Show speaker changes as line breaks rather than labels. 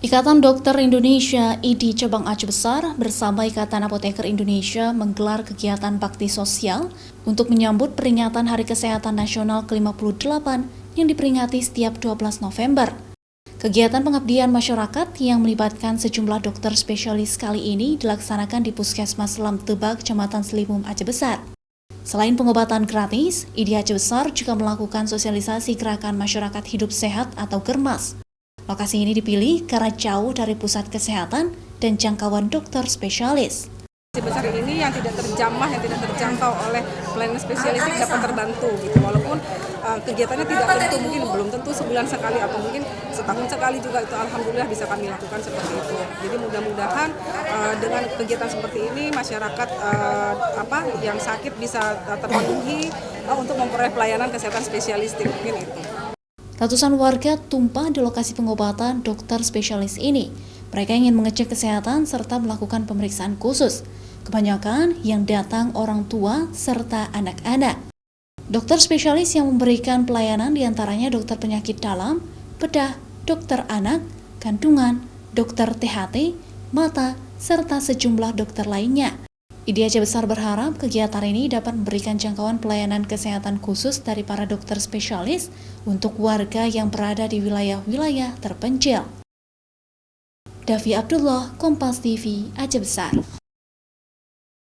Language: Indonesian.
Ikatan Dokter Indonesia (IDI) Cabang Aceh Besar bersama Ikatan Apoteker Indonesia menggelar kegiatan bakti sosial untuk menyambut peringatan Hari Kesehatan Nasional ke-58 yang diperingati setiap 12 November. Kegiatan pengabdian masyarakat yang melibatkan sejumlah dokter spesialis kali ini dilaksanakan di Puskesmas Lam Tebak, Kecamatan Selimum, Aceh Besar. Selain pengobatan gratis, IDI Aceh Besar juga melakukan sosialisasi gerakan masyarakat hidup sehat atau Germas. Lokasi ini dipilih karena jauh dari pusat kesehatan dan jangkauan dokter spesialis.
Besar ini yang tidak terjamah, yang tidak terjangkau oleh pelayanan spesialistik dapat terbantu gitu. Walaupun kegiatannya tidak tentu, mungkin belum tentu sebulan sekali atau mungkin setahun sekali juga, itu alhamdulillah bisa kami lakukan seperti itu. Jadi mudah-mudahan dengan kegiatan seperti ini masyarakat yang sakit bisa terpenuhi untuk memperoleh pelayanan kesehatan spesialistik, mungkin itu.
Ratusan warga tumpah di lokasi pengobatan dokter spesialis ini. Mereka ingin mengecek kesehatan serta melakukan pemeriksaan khusus. Kebanyakan yang datang orang tua serta anak-anak. Dokter spesialis yang memberikan pelayanan diantaranya dokter penyakit dalam, bedah, dokter anak, kandungan, dokter THT, mata, serta sejumlah dokter lainnya. IDI Aceh Besar berharap kegiatan ini dapat memberikan jangkauan pelayanan kesehatan khusus dari para dokter spesialis untuk warga yang berada di wilayah-wilayah terpencil. Davi Abdullah, Kompas TV, Aceh Besar.